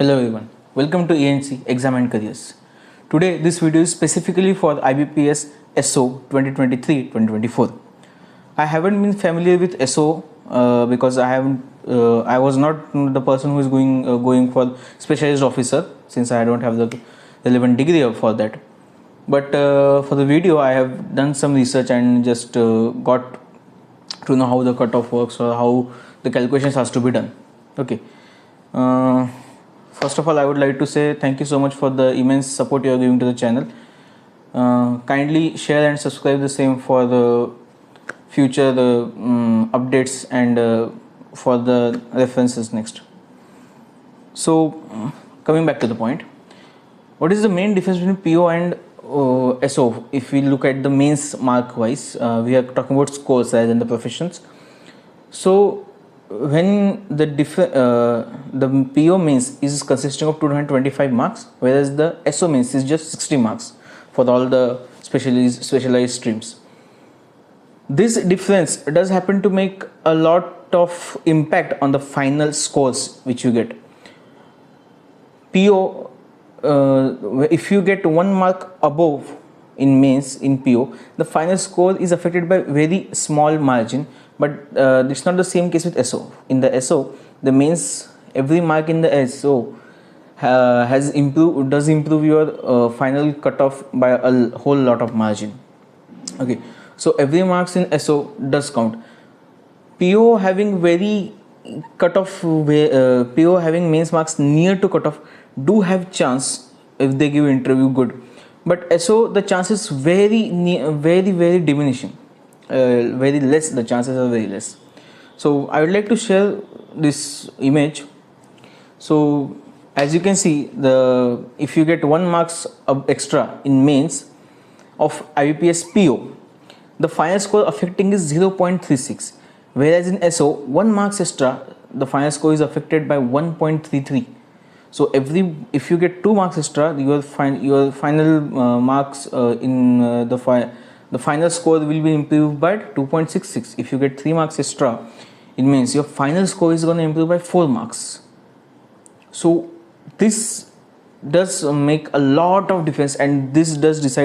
Hello everyone, welcome to ENC Exam and Careers. Today this video is specifically for IBPS SO 2023-2024. I haven't been familiar with SO because I was not the person who is going for specialized officer, since I don't have the relevant degree for that. But for the video I have done some research and just got to know how the cutoff works or how the calculations has to be done. Okay. First of all, I would like to say thank you so much for the immense support you are giving to the channel. Kindly share and subscribe the same for the future updates and for the references next. So coming back to the point, what is the main difference between PO and SO? If we look at the mains mark wise, we are talking about scores rather than the professions. So when the PO mains is consisting of 225 marks, whereas the SO mains is just 60 marks for all the specialized streams. This difference does happen to make a lot of impact on the final scores which you get. PO, if you get 1 mark above in mains in PO, the final score is affected by very small margin. But it's not the same case with SO. In the SO, the mains, every mark in the SO does improve your final cutoff by a whole lot of margin. Okay, so every marks in SO does count. PO having very cutoff, PO having mains marks near to cutoff do have chance if they give interview good. But SO, the chances very diminishing. Very less, the chances are very less. So I would like to share this image. So as you can see, if you get 1 marks extra in mains of IBPS PO, the final score affecting is 0.36, whereas in SO 1 marks extra, the final score is affected by 1.33. So if you get 2 marks extra, your final marks in the final score will be improved by 2.66. If you get 3 marks extra, it means your final score is going to improve by 4 marks. So this does make a lot of difference, and this does this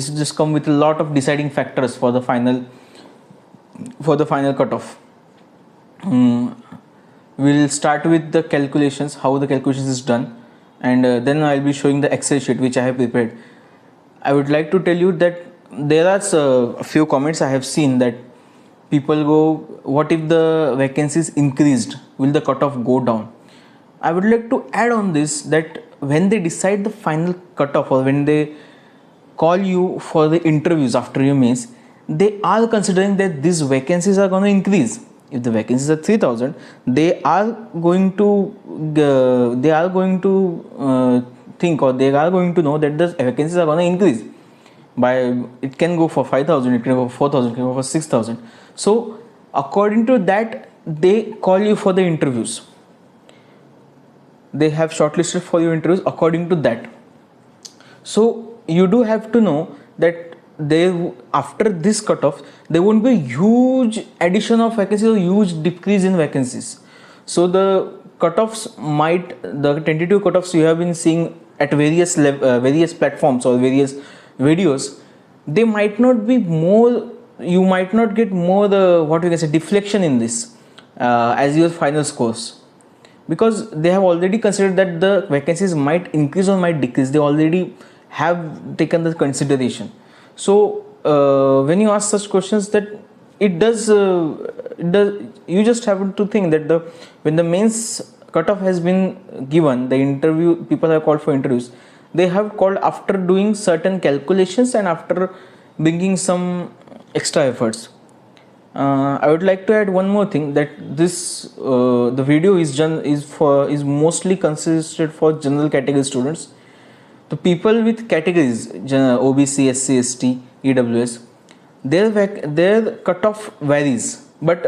just come with a lot of deciding factors for the final cutoff. We'll start with the calculations, how the calculations is done, and then I'll be showing the Excel sheet which I have prepared. I would like to tell you that there are a few comments I have seen that people go, what if the vacancies increased, will the cutoff go down? I would like to add on this that when they decide the final cutoff, or when they call you for the interviews after your mains, they are considering that these vacancies are going to increase. If the vacancies are 3000, they are going to think, or they are going to know that the vacancies are going to increase. It can go for 5000, it can go for 4000, it can go for 6000. So according to that, they call you for the interviews. They have shortlisted for your interviews according to that. So you do have to know that after this cutoff, there won't be a huge addition of vacancies or huge decrease in vacancies. So the tentative cutoffs you have been seeing at various platforms or various videos, they might not be more, you might not get more deflection in this as your final scores, because they have already considered that the vacancies might increase or might decrease. They already have taken the consideration. So when you ask such questions, that you just have to think that when the mains cutoff has been given, the people are called for interviews. They have called after doing certain calculations and after bringing some extra efforts. I would like to add one more thing, that the video is mostly consisted for general category students. The people with categories OBC, SC, ST, EWS, their cutoff varies, but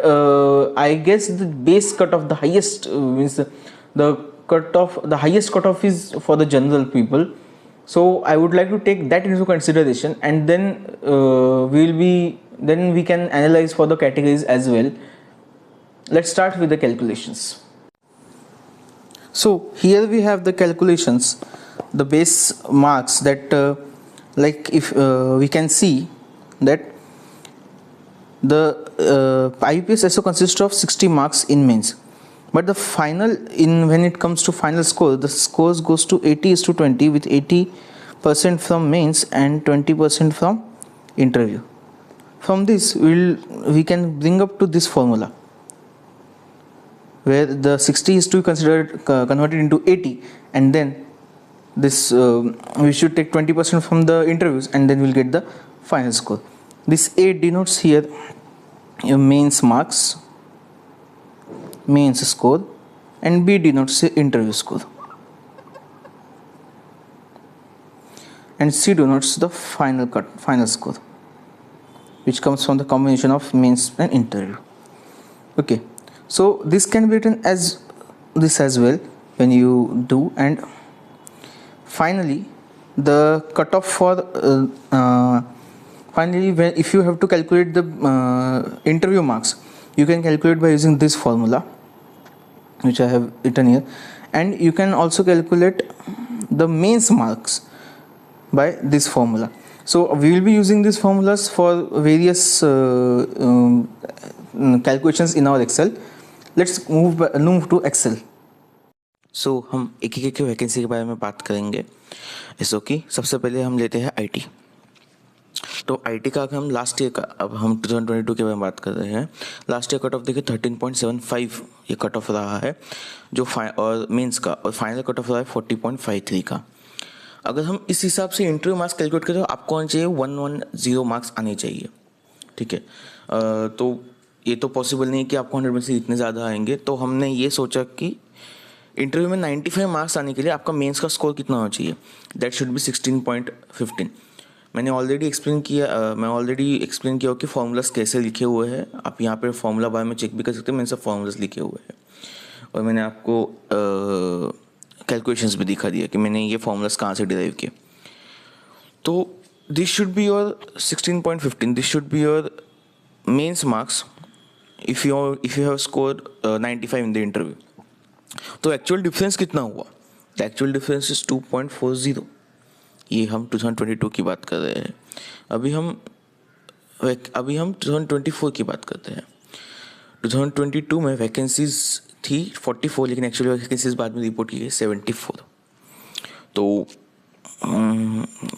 I guess the base cutoff, the highest means the highest cutoff is for the general people. So I would like to take that into consideration, and then we can analyze for the categories as well. Let's start with the calculations. So here we have the calculations, the base marks that like if we can see that the IUPAS SO consists of 60 marks in mains, but the final when it comes to final score, the scores goes to 80:20 with 80% from mains and 20% from interview. From this we can bring up to this formula where the 60 is to be converted into 80, and then this we should take 20% from the interviews, and then we'll get the final score. This A denotes here your mains marks, mains score, and B denotes the interview score, and C denotes the final score, which comes from the combination of mains and interview. Okay, so this can be written as this as well when you do. And finally the cutoff for if you have to calculate the interview marks, you can calculate by using this formula which I have written here, and you can also calculate the mains marks by this formula. So we will be using these formulas for various calculations in our Excel. Let's move to Excel. सो हम एक एक vacancy के बारे में बात करेंगे SO की। सबसे पहले हम लेते हैं आईटी। तो आईटी का हम लास्ट ईयर का, अब हम 2022 के बारे में बात कर रहे हैं। लास्ट ईयर कट ऑफ देखिए 13.75 ये कट ऑफ रहा है जो और मेंस का, और फाइनल कट ऑफ रहा है 40.53 का। अगर हम इस हिसाब से इंटरव्यू मार्क्स कैलकुलेट करें तो आपको आना चाहिए 110 मार्क्स आने चाहिए, ठीक है। तो ये तो पॉसिबल नहीं है कि आपको 100 में से इतने ज़्यादा आएंगे। तो हमने ये सोचा कि इंटरव्यू में 95 मार्क्स आने के लिए आपका मेंस का स्कोर कितना होना चाहिए, दैट शुड बी 16.15। मैंने ऑलरेडी एक्सप्लेन किया कि फॉर्मूलाज कैसे लिखे हुए हैं। आप यहाँ पे फॉर्मूला बार में चेक भी कर सकते हैं, मैंने सब फॉर्मूलाज लिखे हुए हैं, और मैंने आपको कैलकुलेशंस भी दिखा दिया कि मैंने ये फॉर्मूलाज कहाँ से डिराइव किए। तो this should be your 16.15, this should be your mains marks if you have scored 95 in the interview. तो एक्चुअल डिफरेंस कितना हुआ? The actual difference is 2.40। ये हम 2022 की बात कर रहे हैं। अभी हम 2024 की बात करते हैं। 2022 में वैकेंसीज थी 44, लेकिन एक्चुअली वैकेंसीज बाद में रिपोर्ट की गई 74। तो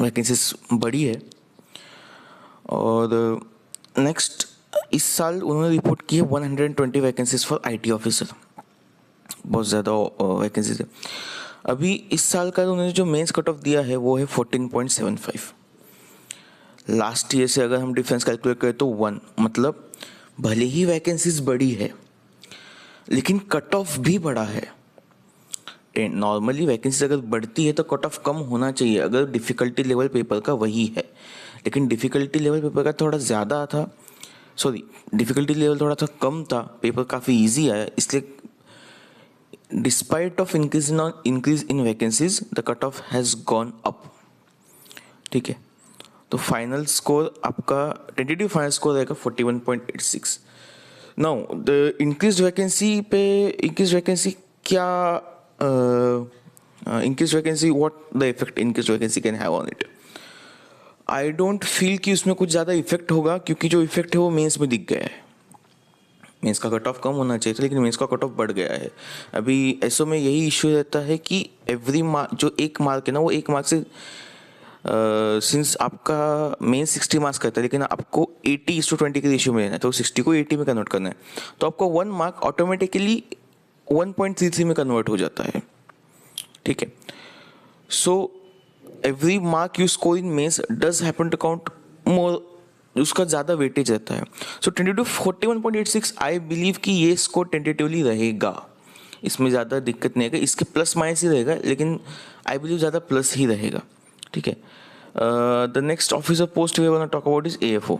वैकेंसीज बढ़ी है। और नेक्स्ट इस साल उन्होंने रिपोर्ट की है 120 वैकेंसीज फॉर आईटी ऑफिसर। बहुत ज़्यादा वैकेंसीज है। अभी इस साल का उन्होंने जो मेंस कट ऑफ दिया है वो है 14.75। लास्ट ईयर से अगर हम डिफरेंस कैलकुलेट करें तो 1, मतलब भले ही वैकेंसीज बढ़ी है लेकिन कट ऑफ भी बढ़ा है। नॉर्मली वैकेंसीज अगर बढ़ती है तो कट ऑफ कम होना चाहिए अगर डिफ़िकल्टी लेवल पेपर का वही है, लेकिन डिफ़िकल्टी लेवल पेपर का थोड़ा ज़्यादा था, डिफ़िकल्टी लेवल थोड़ा सा कम था, पेपर काफ़ी ईजी आया, इसलिए despite of increase in vacancies the cut of has gone up, ठीक है। तो फाइनल स्कोर आपका टेंटेटिव फाइनल स्कोर रहेगा 41.86। नाउ द इंक्रीज वैकेंसी क्या increase vacancy, what the effect increase vacancy can have on it. I don't feel कि उसमें कुछ ज़्यादा इफेक्ट होगा, क्योंकि जो इफेक्ट है वो मेंस में दिख गया है। मेंस का कट ऑफ कम होना चाहिए था, लेकिन मेंस का कट ऑफ बढ़ गया है। अभी एसओ में यही इश्यू रहता है कि एवरी मार्क, जो एक मार्क है ना, वो एक मार्क से सिंस आपका मेन 60 मार्क्स करता है, लेकिन आपको 80:20 के रेशियो में लेना है, तो 60 को 80 में कन्वर्ट करना है, तो आपको 1 मार्क ऑटोमेटिकली 1.33 में कन्वर्ट हो जाता है, ठीक है। So every mark you score in mains does happen to count more, उसका ज़्यादा वेटेज रहता है। सो 41.86 आई बिलीव कि ये स्कोर टेंटेटिवली रहेगा, इसमें ज़्यादा दिक्कत नहीं आएगा। इसके प्लस माइनस ही रहेगा, लेकिन आई बिलीव ज़्यादा प्लस ही रहेगा, ठीक है। The next officer post we want to talk about is AFO.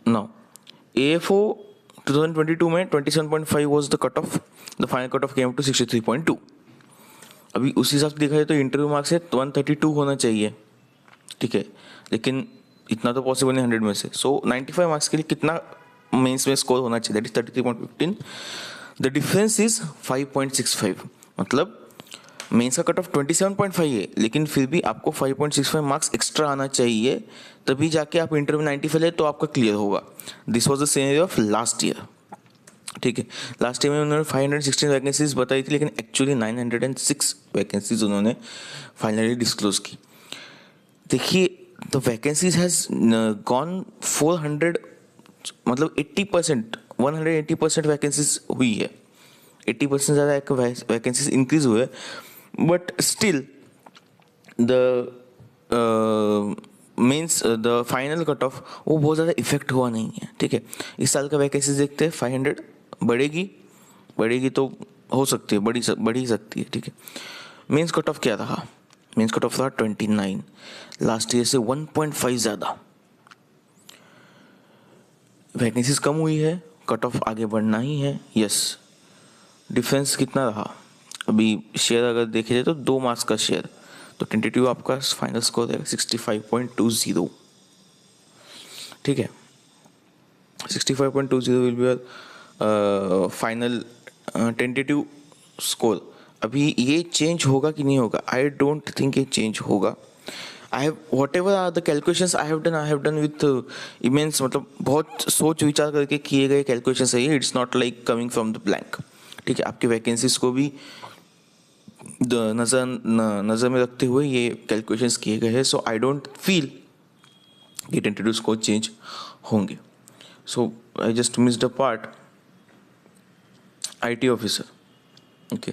Now AFO 2022 में 27.5 was the cut off, the final cut off came to 63.2। अभी उसी हिसाब से देखा जाए तो इंटरव्यू मार्क्स है 132 होना चाहिए, ठीक है, लेकिन इतना तो पॉसिबल नहीं 100 में से। सो 95 मार्क्स के लिए कितना मेंस में स्कोर होना चाहिए, that is 33.15। The difference is 5.65, मतलब मेंस का कट ऑफ 27.5 है, लेकिन फिर भी आपको 5.65 मार्क्स एक्स्ट्रा आना चाहिए, तभी जाके आप इंटर में 95 ले तो आपका क्लियर होगा. This was the scenario of last year. ठीक है, लास्ट ईयर में उन्होंने 516 वैकेंसीज बताई थी, लेकिन एक्चुअली 906 वैकेंसीज उन्होंने फाइनली डिस्क्लोज की. देखिए, द वैकेंसीज हैज गॉन 400, मतलब 80%, 180% वैकेंसीज हुई है, 80% ज़्यादा वैकेंसीज इंक्रीज हुए, but still the means the final cut of वो बहुत ज़्यादा इफेक्ट हुआ नहीं है. ठीक है, इस साल का वैकेंसीज देखते हैं. 500 बढ़ेगी तो हो सकती है, बढ़ ही सकती है. ठीक है, मेंस कट ऑफ क्या रहा? मेंस कट ऑफ रहा 29, लास्ट ईयर से 1.5 ज़्यादा. वैकेंसीज कम हुई है, कट ऑफ आगे बढ़ना ही है. यस, डिफरेंस कितना रहा? अभी शेयर अगर देखे जाए तो 2 मार्क्स का शेयर, तो टेंटेटिव आपका फाइनल स्कोर है 65.20. ठीक है, 65.20 will be final tentative score. अभी ये चेंज होगा कि नहीं होगा? आई डोंट थिंक ये चेंज होगा. I have whatever are the calculations I have done with immense, मतलब बहुत सोच विचार करके किए गए कैलकुलेशंस है ये. It's not like coming from the blank. ठीक है, आपके वैकेंसीज को भी नज़र में रखते हुए ये कैलकुलेशंस किए गए हैं. सो आई डोंट फील कि टेंटेटिव स्कोर चेंज होंगे. So I just missed a part. IT officer. Okay,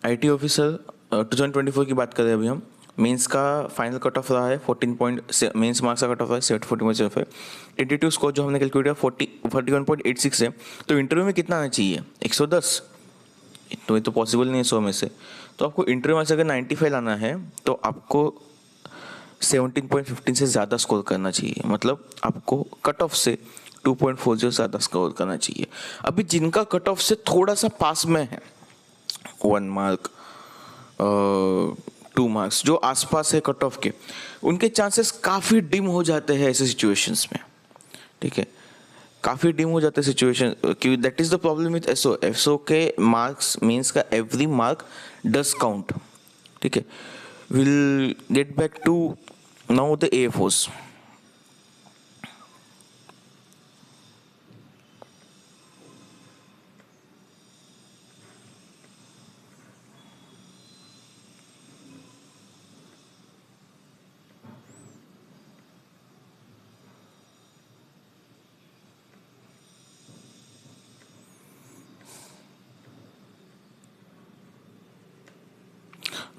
IT officer 2024 की बात करें अभी हम. मेंस का फाइनल कट ऑफ रहा है 14 मेंस मार्क्स का कट ऑफ रहा है 40.75. टेंटेटिव स्कोर जो हमने कैलकुलेट किया 41.86 है. तो इंटरव्यू में कितना आना चाहिए? 110. तो ये तो पॉसिबल नहीं है 100 में से. तो आपको इंटरव्यू में से अगर 95 लाना है तो आपको 17.15 से ज़्यादा स्कोर करना चाहिए, मतलब आपको कट ऑफ से 2.40 ज़्यादा स्कोर करना चाहिए. अभी जिनका कट ऑफ से थोड़ा सा पास में है, 1 मार्क 2 मार्क्स जो आसपास है कट ऑफ के, उनके चांसेस काफ़ी डिम हो जाते हैं ऐसे सिचुएशंस में. ठीक है, काफ़ी डिम हो जाते हैं सिचुएशन, क्योंकि that is the problem with SO के मार्क्स. मीन्स का एवरी मार्क डज काउंट. ठीक है, will get back to now the AFOs.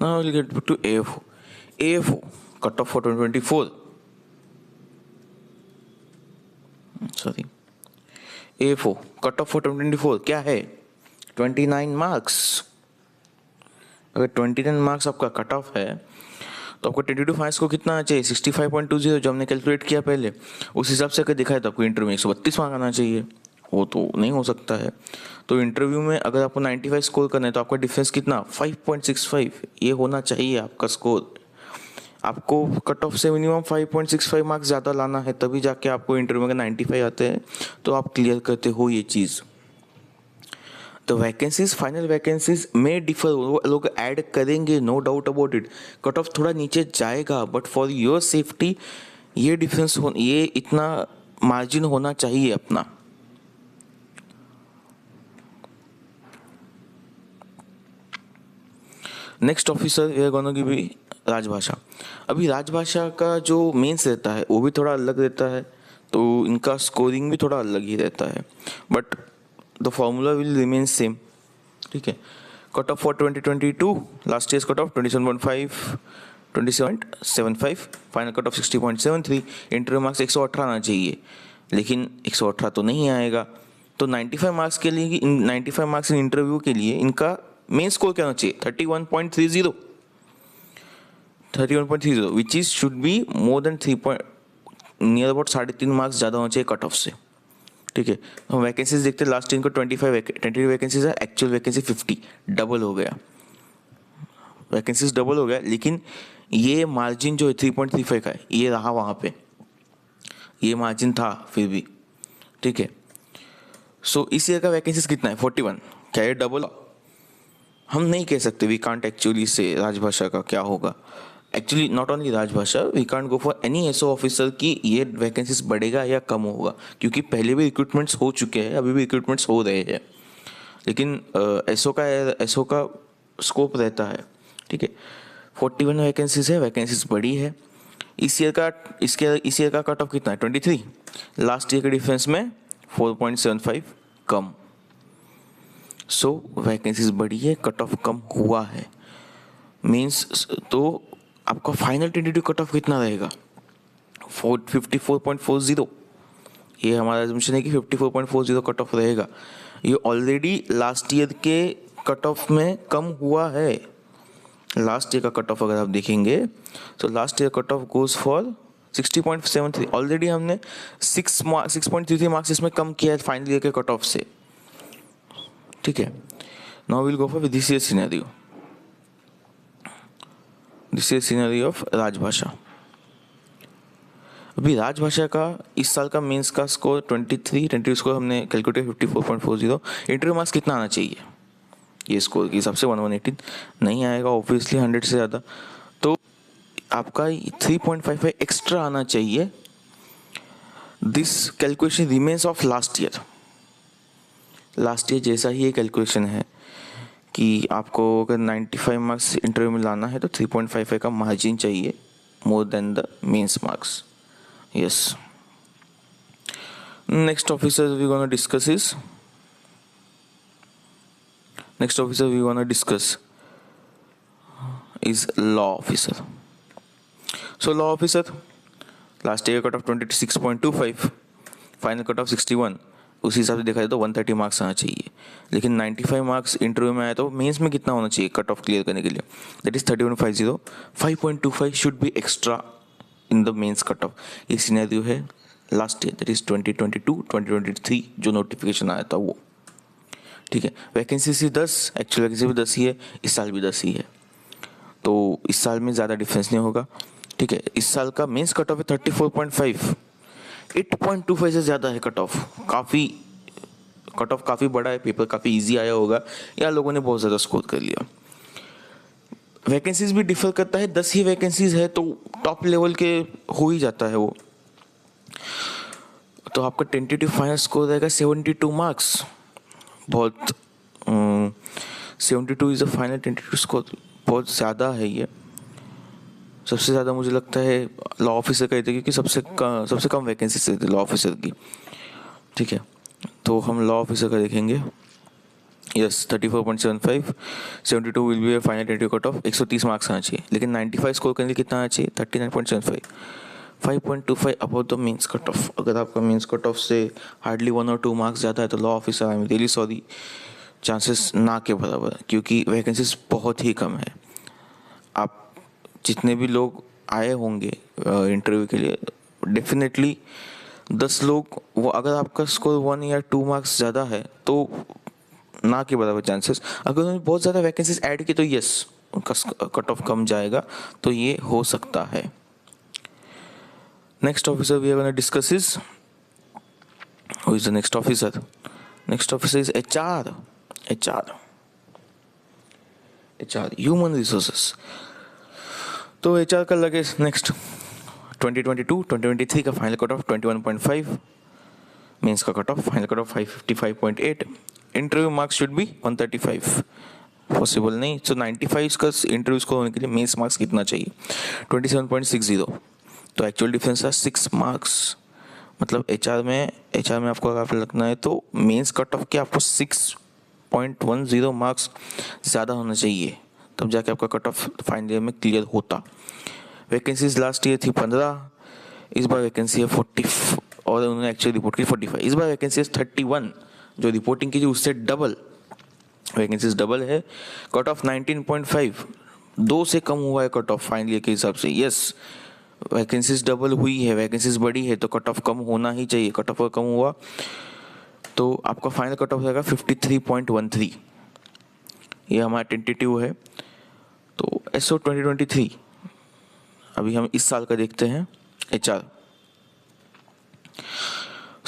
Now we'll get back to AFO. AFO cut off for 2024. Sorry. AFO cut off for 2024 क्या है? 29 marks. अगर 29 marks आपका cut off है तो आपको टेंटेटिव फाइनल को कितना आना चाहिए? 65.20 जो हमने कैलकुलेट किया पहले, उस हिसाब से अगर दिखाए तो आपको इंटरव्यू में 132 मार्क आना चाहिए. वो तो नहीं हो सकता है. तो इंटरव्यू में अगर आपको 95 स्कोर करना है तो आपका डिफरेंस कितना? 5.65 ये होना चाहिए आपका स्कोर. आपको कट ऑफ से मिनिमम 5.65 मार्क्स ज़्यादा लाना है, तभी जाके आपको इंटरव्यू में 95 आते हैं तो आप क्लियर करते हो ये चीज़. तो वैकेंसीज, फाइनल वैकेंसीज में डिफर, वो लोग ऐड करेंगे, no doubt about it. Cut off थोड़ा नीचे जाएगा, बट फॉर योर सेफ्टी ये डिफरेंस ये इतना मार्जिन होना चाहिए अपना. Next officer we are gonna give Rajbhasha. अभी राजभाषा का जो मेंस रहता है वो भी थोड़ा अलग रहता है, तो इनका स्कोरिंग भी थोड़ा अलग ही रहता है, but the formula will remain same. ठीक है, cut off for 2022 last year cut of 27.75, final cut of 60.73. Interview marks 118 आना चाहिए, लेकिन 118 तो नहीं आएगा. तो 95 मार्क्स के लिए, 95 मार्क्स इन इंटरव्यू के लिए इनका मेन स्कोर क्या होना चाहिए? 31.30, 31.30 which is should be more than 3 near about 3.5 marks ज़्यादा होना चाहिए कट ऑफ से. ठीक है, हम वैकेंसीज देखते हैं. लास्ट ईयर को 25 वैकेंसीज है, एक्चुअल वैकेंसी 50, डबल हो गया. वैकेंसीज डबल हो गया, लेकिन ये मार्जिन जो है 3.35 का है, ये रहा वहाँ पे. ये मार्जिन था फिर भी, ठीक है। सो इस ईयर का वैकेंसीज कितना है 41, क्या ये डबल? हम नहीं कह सकते, वी कांट एक्चुअली से राजभाषा का क्या होगा। Actually not only Rajbhasha, we can't go for any SO officer की ये वैकेंसीज बढ़ेगा या कम होगा, क्योंकि पहले भी रिक्रूटमेंट्स हो चुके हैं, अभी भी रिक्रूटमेंट्स हो रहे हैं। लेकिन एसओ का स्कोप रहता है, ठीक है। 41 वैकेंसीज है, वैकेंसीज बढ़ी है। इस ईयर का कट ऑफ कितना है 23, लास्ट ईयर के डिफरेंस में 4.75 कम। सो वैकेंसीज बढ़ी है, कट ऑफ कम हुआ है, मीन्स तो आपका फाइनल टेंटेटिव कट ऑफ कितना रहेगा 54.40। ये हमारा एजम्पशन है कि 54.40 कट ऑफ रहेगा। ये ऑलरेडी लास्ट ईयर के कट ऑफ में कम हुआ है। लास्ट ईयर का कट ऑफ अगर आप देखेंगे तो last year cut of goes for 60.73। Already हमने 6.33 मार्क्स इसमें कम किया है फाइनल ईयर के कट ऑफ से, ठीक है। Now will go for this year scenario, this year scenario of राजभाषा। अभी राजभाषा का इस साल का मेंस का स्कोर 23 स्कोर हमने कैलकुलेट 54.40। इंटरव्यू मार्क्स कितना आना चाहिए ये स्कोर के हिसाब से 118 नहीं आएगा ऑब्वियसली 100 से ज़्यादा, तो आपका 3.55 एक्स्ट्रा आना चाहिए। This calculation remains of last year जैसा ही ये कैलकुलेशन है कि आपको अगर 95 मार्क्स इंटरव्यू में लाना है तो 3.55 का मार्जिन चाहिए more than the mains marks. Yes, next officer we gonna discuss is law officer. So law officer last year cut off 26.25, final cut off 61। उसी हिसाब से देखा जाए तो 130 मार्क्स आना चाहिए, लेकिन 95 मार्क्स इंटरव्यू में आया तो मेंस में कितना होना चाहिए कट ऑफ क्लियर करने के लिए, that is 3150। 5.25 should be extra in the mains cut off. ये सिनेरियो है लास्ट ईयर, दैट इज 2022-2023 जो नोटिफिकेशन आया था वो, ठीक है। वैकेंसी सी 10, एक्चुअल वैकेंसी भी 10 ही है, इस साल भी 10 ही है, तो इस साल में ज़्यादा डिफरेंस नहीं होगा, ठीक है। इस साल का मेंस कट ऑफ है 34.5, 8.25 से ज़्यादा है कट ऑफ, काफ़ी बड़ा है, पेपर काफ़ी इजी आया होगा या लोगों ने बहुत ज़्यादा स्कोर कर लिया। वैकेंसीज भी डिफर करता है, 10 ही वैकेंसीज है तो टॉप लेवल के हो ही जाता है वो, तो आपका टेंटेटिव फाइनल स्कोर रहेगा 72 मार्क्स। बहुत 72 is the final tentative score, बहुत ज़्यादा है ये। सबसे ज़्यादा मुझे लगता है लॉ ऑफिसर का ही था, क्योंकि सबसे कम वैकेंसी थी लॉ ऑफिसर की, ठीक है। तो हम लॉ ऑफिसर का देखेंगे। Yes, 34.75, 72 will be final tentative cut off, 130 marks आना चाहिए, लेकिन 95 स्कोर करने के लिए कितना आना चाहिए 39.75, 5.25 about the means cut off. अगर आपका मीन्स कट ऑफ से हार्डली 1 और 2 मार्क्स ज़्यादा है तो law officer, I am really sorry, chances ना के बराबर है, क्योंकि वैकेंसीज बहुत ही कम है। आप जितने भी लोग आए होंगे इंटरव्यू के लिए, डेफिनेटली 10 लोग वो, अगर आपका स्कोर 1 या 2 मार्क्स ज़्यादा है तो ना के बराबर चांसेस। अगर उन्होंने बहुत ज़्यादा वैकेंसीज ऐड की तो यस उनका कट ऑफ कम जाएगा, तो ये हो सकता है। Next officer we are gonna discuss is, who is the next officer? Next officer is HR, human resources. तो HR का लगे नेक्स्ट 2022-2023 का फाइनल कट ऑफ 21.5, मेंस का cut off final cut off 555.8, interview marks should be 135, possible नहीं। So 95 का interview score होने के लिए मेंस मार्क्स कितना चाहिए 27.60, तो एक्चुअल डिफरेंस है 6 मार्क्स। मतलब HR में आपको अगर लगना है तो मेंस कट ऑफ के आपको 6.10 मार्क्स ज़्यादा होना चाहिए, तब जाके आपका कट ऑफ फाइनल ईयर में क्लियर होता। वैकेंसीज लास्ट ईयर थी 15, इस बार वैकेंसी है 40 और उन्होंने एक्चुअली रिपोर्ट की 45। इस बार वैकेंसी है 31, जो रिपोर्टिंग की उससे डबल वैकेंसीज डबल है। कट ऑफ 19.5, 2 से कम हुआ है कट ऑफ फाइनल ईयर के हिसाब से। यस, वैकेंसीज डबल हुई है, वैकेंसीज बढ़ी है तो कट ऑफ कम होना ही चाहिए। कट ऑफ कम हुआ तो आपका फाइनल कट ऑफ रहेगा 53.13, ये हमारा टेंटेटिव है। तो SO 2023, अभी हम इस साल का देखते हैं HR।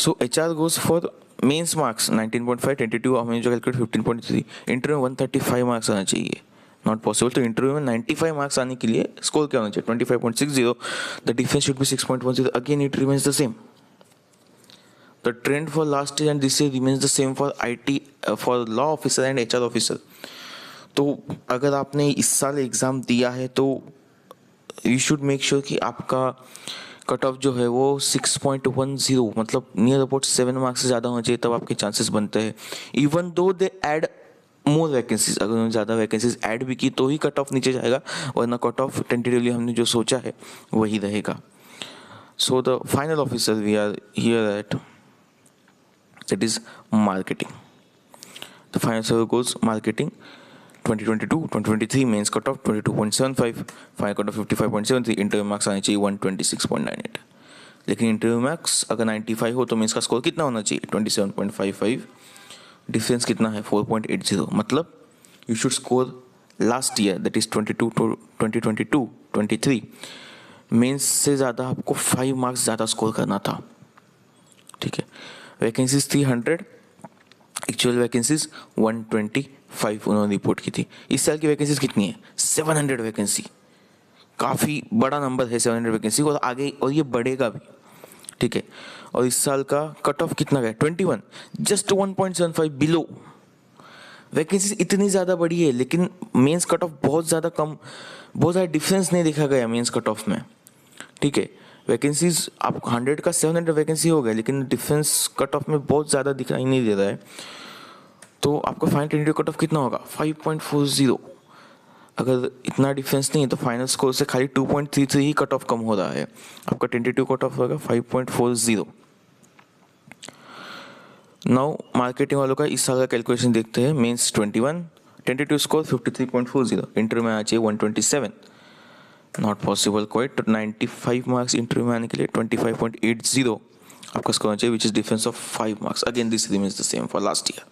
So HR goes for mains marks 19.5, tentative हमने जो कैलकुलेट 15.3, इंटरव्यू में 135 मार्क्स आना चाहिए, नॉट पॉसिबल. तो इंटरव्यू में 95 मार्क्स आने के लिए स्कोर क्या होना चाहिए? 25.60. The difference should be 6.10. Again it remains the same. The trend for last year and this year remains the same for IT, for law officer and HR officer. तो अगर आपने इस साल एग्ज़ाम दिया है तो यू शुड मेक श्योर कि आपका कट ऑफ जो है वो 6.10, मतलब नियर अबाउट 7 मार्क्स से ज़्यादा होना चाहिए, तब आपके चांसेस बनते हैं. Even though they add more vacancies, अगर उन्होंने ज़्यादा वैकेंसीज ऐड भी की तो ही कट ऑफ नीचे जाएगा, वरना कट ऑफ टेंटेटिवली हमने जो सोचा है वही रहेगा. So the final officer we are here at, that is marketing. The final server goes marketing 2022-2023 mains cutoff 22.75, final cutoff 55.73, interview marks आने चाहिए 126.98. लेकिन इंटरव्यू मार्क्स अगर 95 हो तो मेंस का स्कोर कितना होना चाहिए? 27.55. डिफरेंस कितना है? 4.80. मतलब you should score last year, that is 2022-23 mains से ज़्यादा आपको 5 मार्क्स ज़्यादा स्कोर करना था. ठीक है. वैकेंसीज 300, एक्चुअल वैकेंसीज 125 उन्होंने रिपोर्ट की थी. इस साल की वैकेंसीज कितनी है? 700 वैकेंसी. काफ़ी बड़ा नंबर है 700 वैकेंसी, और आगे और ये बढ़ेगा भी. ठीक है. और इस साल का कट ऑफ कितना गया? 21, जस्ट 1.75 बिलो. वैकेंसीज इतनी ज़्यादा बढ़ी है लेकिन मेंस कट ऑफ बहुत ज़्यादा कम, बहुत ज़्यादा डिफरेंस नहीं देखा गया मेंस कट ऑफ में. ठीक है. वैकेंसीज आप 100 का 700 वैकेंसी हो गया, लेकिन डिफरेंस कट ऑफ में बहुत ज़्यादा दिखाई नहीं दे रहा है. तो आपका फाइनल टेंटेटिव कट ऑफ कितना होगा? 5.40. अगर इतना डिफरेंस नहीं है तो फाइनल स्कोर से खाली 2.33 ही कट ऑफ कम हो रहा है. आपका टेंटेटिव कट ऑफ होगा 5.40. नाउ मार्केटिंग वालों का इस साल का कैलकुलेशन देखते हैं. मेंस 21, टेंटेटिव स्कोर 53.40, इंटरव्यू में आना चाहिए 127. Not possible quite. 95 marks interview में आने के लिए 25.80 आपका स्कोर होना चाहिए, which is difference of 5 marks. Again this remains the same for last year.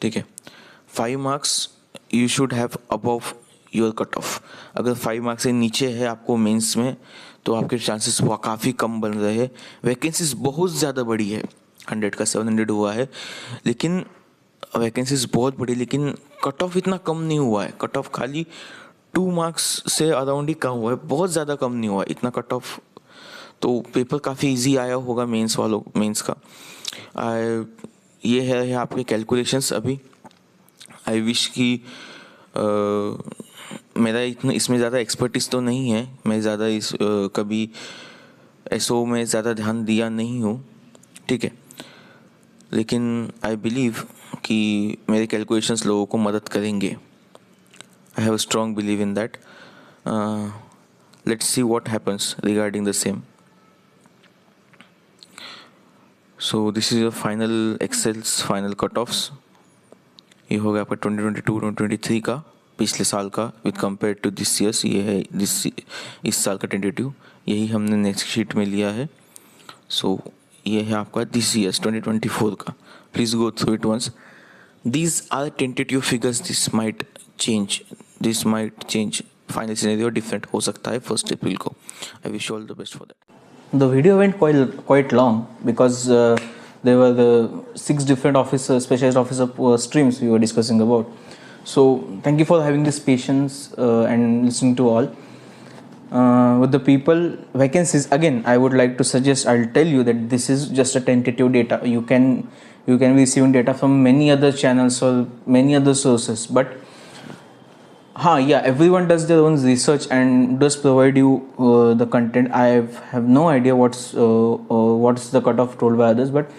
ठीक है. 5 marks you should have above your cut off. अगर 5 मार्क्स से नीचे है आपको मेंस में तो आपके चांसेस काफ़ी कम बन रहे हैं. वैकेंसीज बहुत ज़्यादा बड़ी है, 100 का 700 हुआ है, लेकिन वैकेंसीज बहुत बड़ी, लेकिन कट ऑफ इतना कम नहीं हुआ है. कट ऑफ खाली 2 मार्क्स से अराउंड ही कम हुआ है, बहुत ज़्यादा कम नहीं हुआ इतना कट ऑफ. तो पेपर काफ़ी इजी आया होगा मेंस वालों, मेंस का. ये है आपके कैलकुलेशंस. अभी आई विश कि मेरा इतना इसमें ज़्यादा एक्सपर्टीज तो नहीं है, मैं ज़्यादा कभी एसओ में ज़्यादा ध्यान दिया नहीं हूँ. ठीक है. लेकिन आई बिलीव कि मेरे कैलकुलेशंस लोगों को मदद करेंगे. I have a strong belief in that. Let's see what happens regarding the same. So this is your final Excel's final cutoffs. ये हो गया आपका 2022-2023 का, पिछले साल का with compare to this years. ये है इस साल का टेंटेटिव, यही हमने नेक्स्ट शीट में लिया है. सो ये है आपका दिस ईयर्स 2024 का. Please go through it once. These are tentative figures. This might change. Final scenario different हो सकता है 1st April को. I wish you all the best for that. The video went quite long because there were the 6 different specialized officer streams we were discussing about. So thank you for having this patience and listening to all. With the people vacancies, again I would like to suggest, I'll tell you that this is just a tentative data. You can be receiving data from many other channels or many other sources, but everyone does their own research and does provide you the content. I have no idea what's the cutoff told by others, but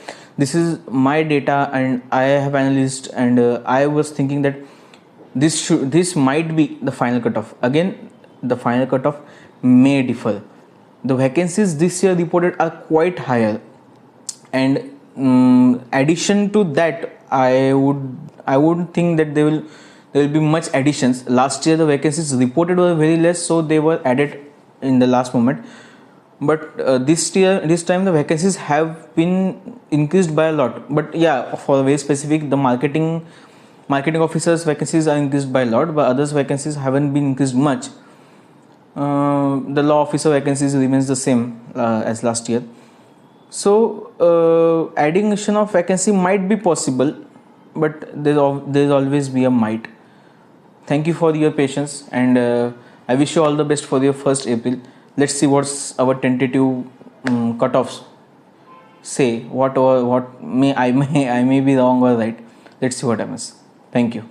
this is my data and I have analyzed, and I was thinking that this might be the final cutoff. Again, the final cutoff may differ. The vacancies this year reported are quite higher, and addition to that, I wouldn't think that there will be much additions. Last year the vacancies reported were very less, so they were added in the last moment. But this time the vacancies have been increased by a lot. But for very specific, the marketing officers vacancies are increased by a lot, but others vacancies haven't been increased much. The law officer vacancies remains the same as last year. So addition of vacancy might be possible, but there's always be a might. Thank you for your patience, and I wish you all the best for your first April. Let's see what's our tentative cutoffs say. What may I may be wrong or right. Let's see what happens. Thank you.